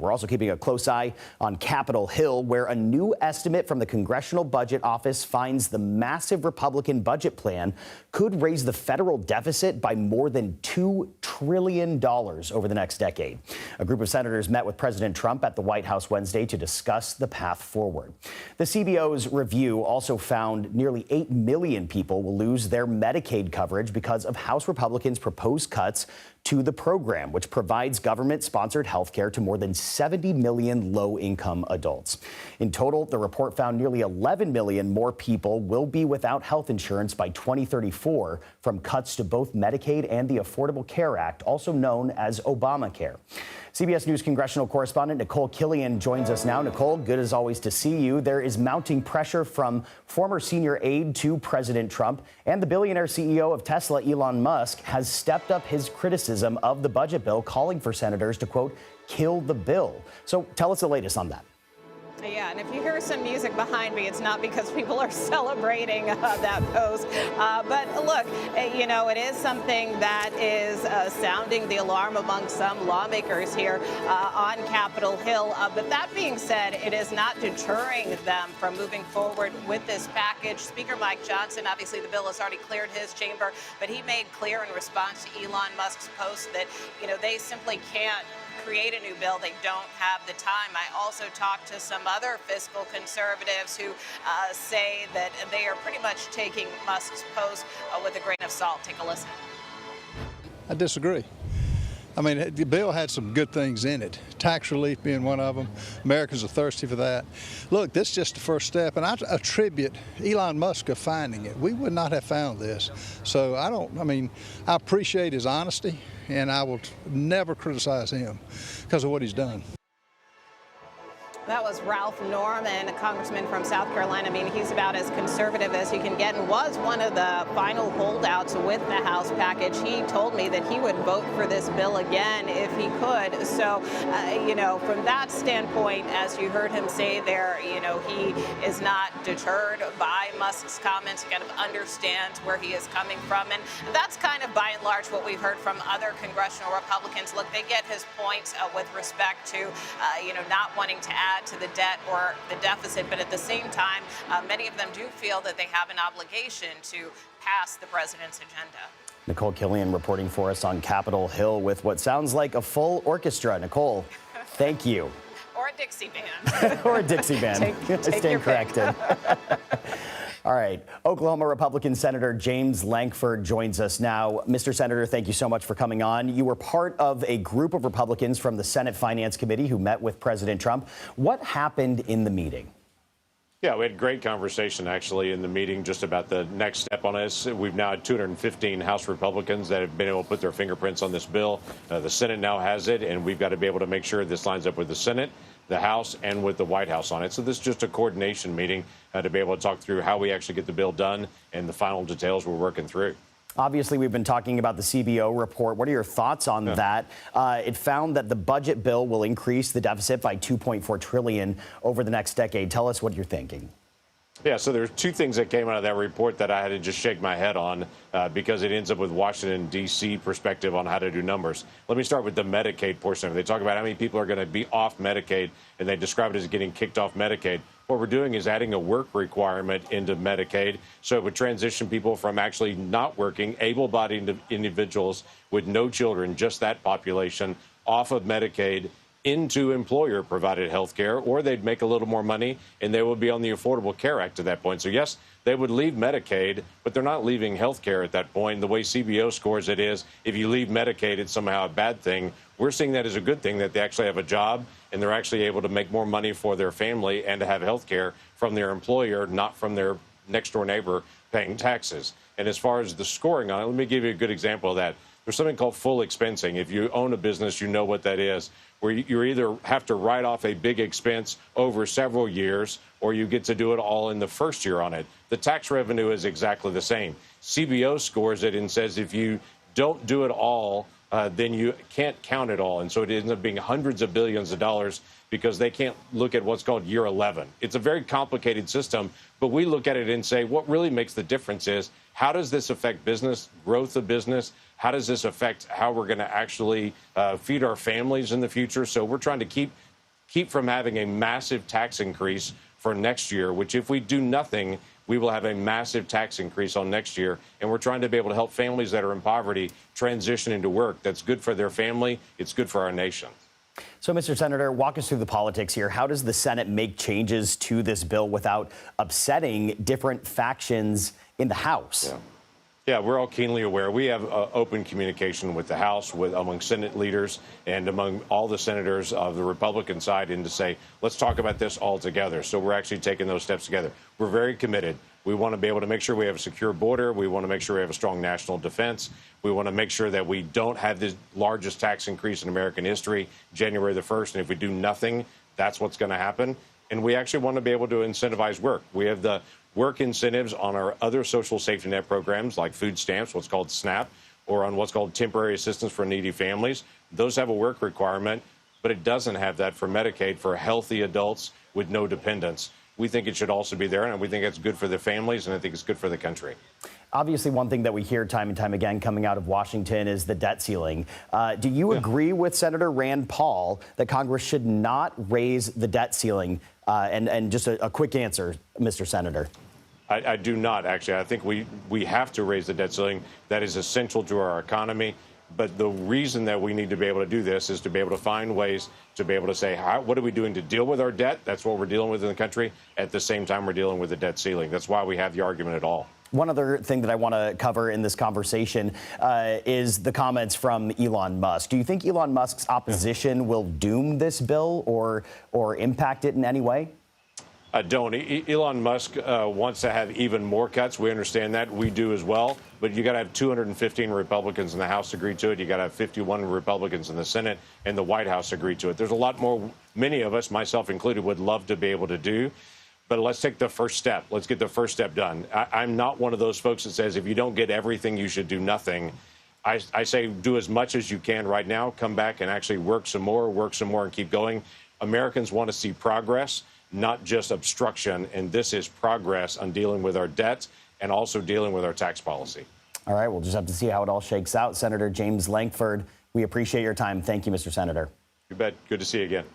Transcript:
We're also keeping a close eye on Capitol Hill, where a new estimate from the Congressional Budget Office finds the massive Republican budget plan could raise the federal deficit by more than $2 trillion over the next decade. A group of senators met with President Trump at the White House Wednesday to discuss the path forward. The CBO's review also found nearly 8 million people will lose their Medicaid coverage because of House Republicans' proposed cuts to the program, which provides government-sponsored health care to more than 70 million low-income adults. In total, the report found nearly 11 million more people will be without health insurance by 2034 from cuts to both Medicaid and the Affordable Care Act, also known as Obamacare. CBS News congressional correspondent Nikole Killion joins us now. Nikole, good as always to see you. There is mounting pressure from former senior aide to President Trump, and the billionaire CEO of Tesla, Elon Musk, has stepped up his criticism of the budget bill, calling for senators to, quote, kill the bill. So tell us the latest on that. Yeah, and if you hear some music behind me, it's not because people are celebrating that post. But look, you know, it is something that is sounding the alarm among some lawmakers here on Capitol Hill. But that being said, it is not deterring them from moving forward with this package. Speaker Mike Johnson, obviously the bill has already cleared his chamber, but he made clear in response to Elon Musk's post that, you know, they simply can't create a new bill. They don't have the time. I also talked to some other fiscal conservatives who say that they are pretty much taking Musk's post with a grain of salt. Take a listen. I disagree. I mean, the bill had some good things in it, tax relief being one of them. Americans are thirsty for that. Look, this is just the first step, and I attribute Elon Musk of finding it. We would not have found this. So I appreciate his honesty, and I will never criticize him because of what he's done. That was Ralph Norman, a congressman from South Carolina. I mean, he's about as conservative as you can get and was one of the final holdouts with the House package. He told me that he would vote for this bill again if he could. So, you know, from that standpoint, as you heard him say there, you know, he is not deterred by Musk's comments. He kind of understands where he is coming from. And that's kind of by and large what we've heard from other congressional Republicans. Look, they get his points with respect to, you know, not wanting to add to the debt or the deficit, but at the same time, many of them do feel that they have an obligation to pass the president's agenda. Nikole Killion reporting for us on Capitol Hill with what sounds like a full orchestra. Nikole, thank you. Or a Dixie band. Or a Dixie band. Take Stand corrected. All right. Oklahoma Republican Senator James Lankford joins us now. Mr. Senator, thank you so much for coming on. You were part of a group of Republicans from the Senate Finance Committee who met with President Trump. What happened in the meeting? Yeah, we had a great conversation, actually, in the meeting just about the next step on this. We've now had 215 House Republicans that have been able to put their fingerprints on this bill. The Senate now has it, and we've got to be able to make sure this lines up with the Senate, the House, and with the White House on it. So this is just a coordination meeting to be able to talk through how we actually get the bill done and the final details we're working through. Obviously, we've been talking about the CBO report. What are your thoughts on that? It found that the budget bill will increase the deficit by $2.4 trillion over the next decade. Tell us what you're thinking. Yeah, so there's two things that came out of that report that I had to just shake my head on because it ends up with Washington, D.C. perspective on how to do numbers. Let me start with the Medicaid portion. They talk about how many people are going to be off Medicaid, and they describe it as getting kicked off Medicaid. What we're doing is adding a work requirement into Medicaid, so it would transition people from actually not working, able-bodied individuals with no children, just that population, off of Medicaid into employer-provided health care, or they'd make a little more money, and they would be on the Affordable Care Act at that point. So, yes, they would leave Medicaid, but they're not leaving health care at that point. The way CBO scores it is, if you leave Medicaid, it's somehow a bad thing. We're seeing that as a good thing, that they actually have a job, and they're actually able to make more money for their family and to have health care from their employer, not from their next-door neighbor paying taxes. And as far as the scoring on it, let me give you a good example of that. There's something called full expensing. If you own a business, you know what that is, where you either have to write off a big expense over several years, or you get to do it all in the first year on it. The tax revenue is exactly the same. CBO scores it and says if you don't do it all, then you can't count it all. And so it ends up being hundreds of billions of dollars because they can't look at what's called year 11. It's a very complicated system, but we look at it and say what really makes the difference is how does this affect business, growth of business? How does this affect how we're going to actually feed our families in the future? So we're trying to keep keep from having a massive tax increase for next year, which if we do nothing, we will have a massive tax increase on next year. And we're trying to be able to help families that are in poverty transition into work. That's good for their family. It's good for our nation. So, Mr. Senator, walk us through the politics here. How does the Senate make changes to this bill without upsetting different factions in the House? Yeah, we're all keenly aware. We have open communication with the House, among Senate leaders and among all the senators of the Republican side, and to say, let's talk about this all together. So we're actually taking those steps together. We're very committed. We want to be able to make sure we have a secure border. We want to make sure we have a strong national defense. We want to make sure that we don't have the largest tax increase in American history, January the 1st. And if we do nothing, that's what's going to happen. And we actually want to be able to incentivize work. We have the work incentives on our other social safety net programs like food stamps, what's called SNAP, or on what's called temporary assistance for needy families. Those have a work requirement, but it doesn't have that for Medicaid for healthy adults with no dependents. We think it should also be there, and we think it's good for the families, and I think it's good for the country. Obviously, one thing that we hear time and time again coming out of Washington is the debt ceiling. Do you agree with Senator Rand Paul that Congress should not raise the debt ceiling? And just a quick answer, Mr. Senator. I do not, actually. I think we have to raise the debt ceiling. That is essential to our economy. But the reason that we need to be able to do this is to be able to find ways to be able to say, what are we doing to deal with our debt? That's what we're dealing with in the country. At the same time, we're dealing with the debt ceiling. That's why we have the argument at all. One other thing that I want to cover in this conversation is the comments from Elon Musk. Do you think Elon Musk's opposition will doom this bill or impact it in any way? I don't. Elon Musk wants to have even more cuts. We understand that. We do as well. But you got to have 215 Republicans in the House agree to it. You got to have 51 Republicans in the Senate and the White House agree to it. There's a lot more many of us, myself included, would love to be able to do. But let's take the first step. Let's get the first step done. I'm not one of those folks that says if you don't get everything, you should do nothing. I say do as much as you can right now. Come back and actually work some more, and keep going. Americans want to see progress, not just obstruction. And this is progress on dealing with our debt and also dealing with our tax policy. All right, we'll just have to see how it all shakes out. Senator James Lankford, we appreciate your time. Thank you, Mr. Senator. You bet. Good to see you again.